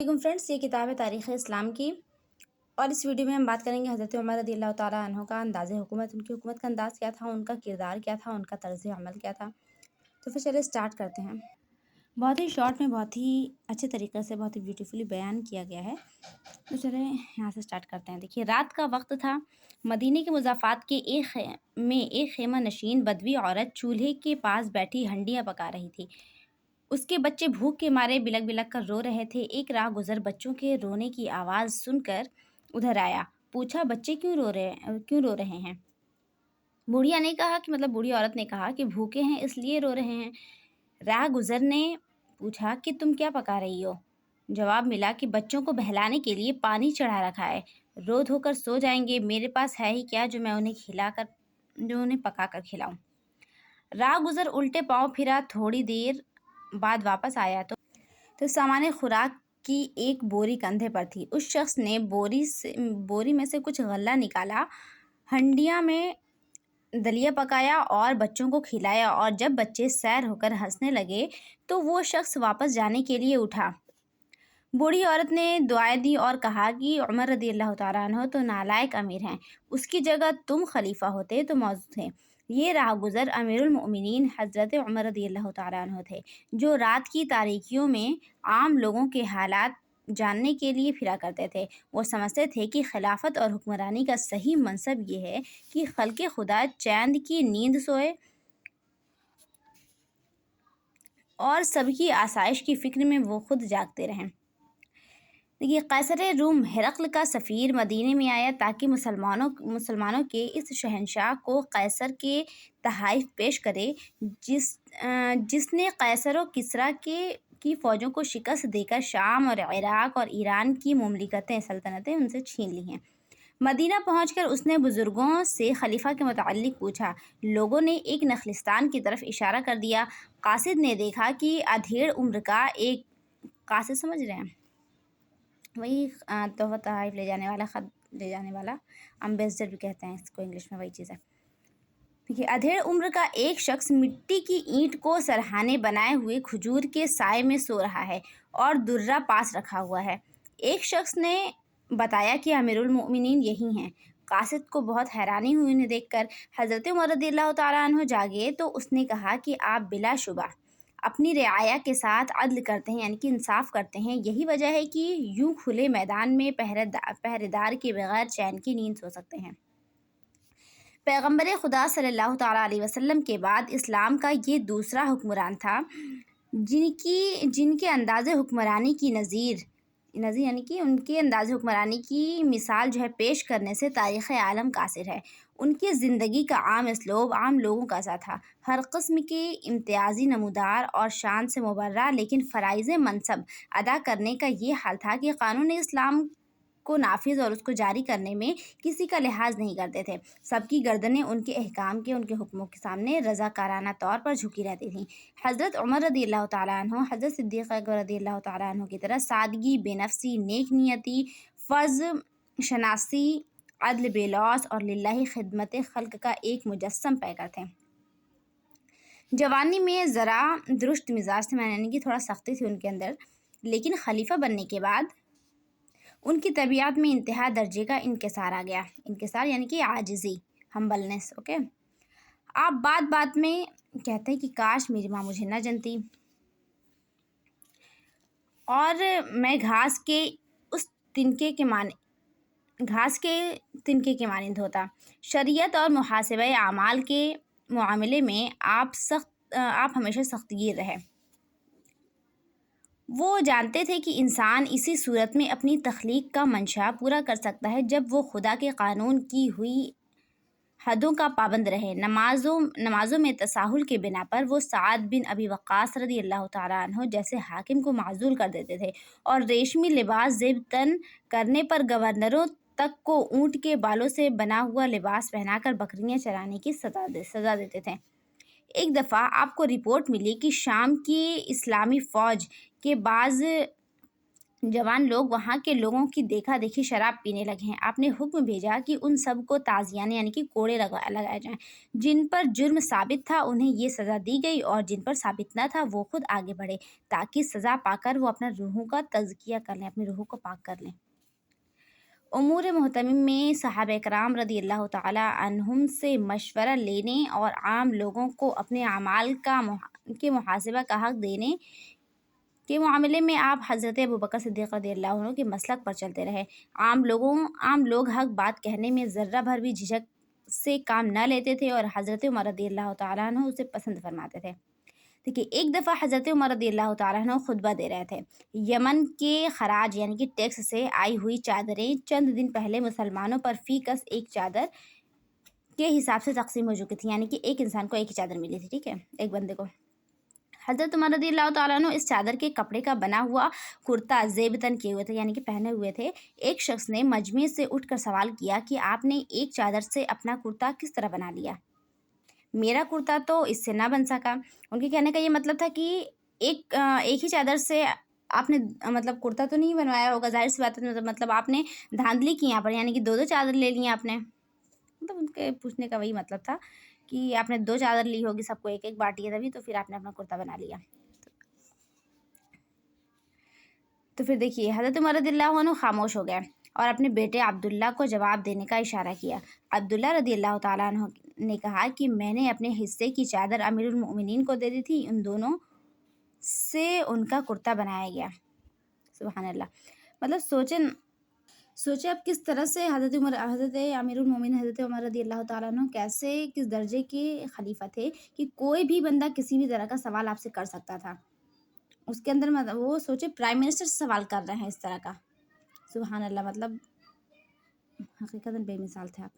वालेकुम फ्रेंड्स, ये किताब है तारीख़ इस्लाम की। और इस वीडियो में हम बात करेंगे हज़रत उमर रज़ियल्लाहु ताला अन्हु का अंदाज़ हुकूमत, उनकी हुकूमत का अंदाज़ क्या था, उनका किरदार क्या था, उनका तर्ज़ अमल क्या था। तो फिर चलिए स्टार्ट करते हैं। बहुत ही शॉर्ट में बहुत ही अच्छे तरीक़े से बहुत ही ब्यूटीफुली बयान किया गया है। तो चलिए यहाँ से स्टार्ट करते हैं। देखिए, रात का वक्त था। मदीने के मुज़ाफ़ात के एक ख़ेमा नशीन बदवी औरत चूल्हे के पास बैठी हंडियाँ पका रही थी। उसके बच्चे भूख के मारे बिलक बिलक कर रो रहे थे। एक राहगुज़र बच्चों के रोने की आवाज़ सुनकर उधर आया। पूछा, बच्चे क्यों रो रहे हैं? बूढ़ी औरत ने कहा कि भूखे हैं इसलिए रो रहे हैं। राहगुज़र ने पूछा कि तुम क्या पका रही हो? जवाब मिला कि बच्चों को बहलाने के लिए पानी चढ़ा रखा है। रो धोकर सो जाएंगे, मेरे पास है ही क्या जो उन्हें पका कर खिलाऊं। राहगुज़र उल्टे पांव फिरा। थोड़ी देर बाद वापस आया तो सामान्य खुराक की एक बोरी कंधे पर थी। उस शख्स ने बोरी में से कुछ गल्ला निकाला, हंडिया में दलिया पकाया और बच्चों को खिलाया। और जब बच्चे सैर होकर हंसने लगे तो वो शख्स वापस जाने के लिए उठा। बूढ़ी औरत ने दुआएं दी और कहा कि उमर रज़ियल्लाहु ताला अन्हु तो नालायक अमीर हैं, उसकी जगह तुम खलीफा होते तो मौजूद थे। ये राहगुज़र अमीरुल मोमिनीन हज़रत उमर रज़ियल्लाहु ताला अन्हु थे, जो रात की तारीकियों में आम लोगों के हालात जानने के लिए फिरा करते थे। वो समझते थे कि खिलाफत और हुक्मरानी का सही मनसब ये है कि खल्क़े खुदा चैन की नींद सोए और सबकी आसाइश की फ़िक्र में वो खुद जागते रहें। देखिए, कैसर रूम हिरक़्ल का सफ़ीर मदीने में आया ताकि मुसलमानों के इस शहंशाह को कैसर के तहाइफ पेश करे, जिसने कैसर व किस्रा की फ़ौजों को शिकस्त देकर शाम और इराक़ और ईरान की सल्तनतें उनसे छीन ली हैं। मदीना पहुंचकर उसने बुज़ुर्गों से खलीफा के मुताल्लिक़ पूछा। लोगों ने एक नखलिस्तान की तरफ इशारा कर दिया। कासिद ने देखा कि अधेड़ उम्र का एक कासिद समझ रहे हैं, वही तोहफ़ा तहाइफ ले जाने वाला, ख़त ले जाने वाला, एम्बेसडर भी कहते हैं इसको इंग्लिश में, वही चीज़ है। देखिए, अधेड़ उम्र का एक शख्स मिट्टी की ईंट को सरहाने बनाए हुए खजूर के साए में सो रहा है और दुर्रा पास रखा हुआ है। एक शख्स ने बताया कि अमीरुल मोमिनीन यही हैं। कासिद को बहुत हैरानी हुई उन्हें देखकर। हज़रत उमर रज़ियल्लाहु ताला अन्हु जागे तो उसने कहा कि आप बिलाशुबा अपनी रियाया के साथ अदल करते हैं, यानी कि इंसाफ करते हैं। यही वजह है कि यूं खुले मैदान में पहरेदार के बगैर चैन की नींद सो सकते हैं। पैगंबर खुदा सल्लल्लाहु ताला अलैहि वसल्लम के बाद इस्लाम का ये दूसरा हुक्मरान था जिनके अंदाज़े हुक्मरानी की नज़ीर यानी कि उनके अंदाज़ हुक्मरानी की मिसाल जो है पेश करने से तारीख़ आलम कासिर है। उनकी ज़िंदगी का आम इसलूब आम लोगों का सा था, हर किस्म के इम्तियाज़ी नमूदार और शान से मुबर्रा, लेकिन फ़राइज़ मनसब अदा करने का ये हाल था कि कानून इस्लाम को नाफिज और उसको जारी करने में किसी का लिहाज नहीं करते थे। सबकी गर्दनें उनके उनके हुक्मों के सामने रज़ाकाराना तौर पर झुकी रहती थीं। हज़रत उमर रज़ियल्लाहु ताला अन्हु हज़रत सिद्दीक़ रज़ियल्लाहु ताला अन्हु की तरह सादगी, बेनफ़सी, नेक नियति, फ़र्ज़ शनासी, अदल बेलौस और लिल्लाही खिदमत खल्क़ का एक मुजस्सम पैकर थे। जवानी में ज़रा दुरुस्त मिजाज थे, यानी कि थोड़ा सख्ती थी उनके अंदर, लेकिन खलीफा बनने के बाद उनकी तबीयत में इंतहा दर्जे का इंकिसार आ गया। इंकिसार यानी कि आजिज़ी, हम्बलनेस। ओके, आप बात बात में कहते हैं कि काश मेरी माँ मुझे न जानती और मैं घास के तिनके के मानिंद होता। शरीयत और मुहासिबे आमाल के मुआमले में आप हमेशा सख्तगीर रहे। वो जानते थे कि इंसान इसी सूरत में अपनी तख्लीक का मंशा पूरा कर सकता है जब वो खुदा के कानून की हुई हदों का पाबंद रहे। नमाजों में तसाहुल के बिना पर वो साद बिन अबी वक़ास रज़ियल्लाहु ताला अन्हु जैसे हाकिम को माज़ूल कर देते थे और रेशमी लिबास ज़ेब तन करने पर गवर्नरों तक को ऊँट के बालों से बना हुआ लिबास पहनाकर बकरियां चराने की सज़ा देते थे। एक दफ़ा आपको रिपोर्ट मिली कि शाम की इस्लामी फ़ौज के बाज़ जवान लोग वहाँ के लोगों की देखा-देखी शराब पीने लगे हैं। आपने हुक्म भेजा कि उन सबको ताज़ियाने यानी कि कोड़े लगाए जाएँ। जिन पर जुर्म साबित था उन्हें ये सज़ा दी गई और जिन पर साबित ना था वो खुद आगे बढ़े, ताकि सज़ा पाकर वो अपना रूहों का तज़किया कर लें, अपनी रूहों को पाक कर लें। उमूर मोहतमिम में सहाबा इकराम रज़ियल्लाहु तआला अन्हुम से मशवरा लेने और आम लोगों को अपने अमाल के मुहासिबा का हक़ देने के मामले में आप हज़रत अबू बकर सिद्दीक़ रज़ियल्लाहु अन्हु के मसलक पर चलते रहे। आम लोग हक़ बात कहने में ज़र्रा भर भी झिझक से काम न लेते थे और हज़रत उमर रज़ियल्लाहु तआला अन्हु उसे पसंद फरमाते थे। देखिए, एक दफ़ा हज़रत उमर रज़ियल्लाहु तआला अन्हु खुतबा दे रहे थे। यमन के खराज यानी कि टैक्स से आई हुई चादरें चंद दिन पहले मुसलमानों पर फ़ी कस एक चादर के हिसाब से तक़सीम हो चुकी थी, यानी कि एक इंसान को एक ही चादर मिली थी, ठीक है, एक बंदे को। हज़रत उमर रज़ियल्लाहु तआला अन्हु इस चादर के कपड़े का बना हुआ कुर्ता ज़ेबतन किए हुए थे, यानी कि पहने हुए थे। एक शख्स ने मजमे से उठकर सवाल किया कि आपने एक चादर से अपना कुर्ता किस तरह बना लिया? मेरा कुर्ता तो इससे ना बन सका। उनके कहने का ये मतलब था कि एक ही चादर से आपने मतलब कुर्ता तो नहीं बनवाया होगा, ज़ाहिर-सी बात है, मतलब आपने धांधली की यहाँ पर, यानी कि 2-2 चादर ले ली आपने। मतलब उनके पूछने का वही मतलब था कि आपने 2 चादर ली होगी, सबको एक-एक बाँटी है तभी तो फिर आपने अपना कुर्ता बना लिया। तो फिर देखिए, हज़रत उमर रज़ियल्लाहु अन्हु खामोश हो गए और अपने बेटे अब्दुल्ला को जवाब देने का इशारा किया। अब्दुल्ला रज़ियल्लाहु तआला अन्हु ने कहा कि मैंने अपने हिस्से की चादर अमीरुल मोमिनीन को दे दी थी, उन दोनों से उनका कुर्ता बनाया गया। सुभान अल्लाह! मतलब सोचे अब किस तरह से हज़रत अमीरुल मोमिनीन हज़रत उमर रज़ियल्लाहु तआला अन्हु कैसे किस दर्जे के खलीफा थे कि कोई भी बंदा किसी भी तरह का सवाल आपसे कर सकता था। उसके अंदर मतलब वो सोचे प्राइम मिनिस्टर से सवाल कर रहे हैं इस तरह का। सुभान अल्लाह! मतलब हकीकतन बेमिसाल थे आप।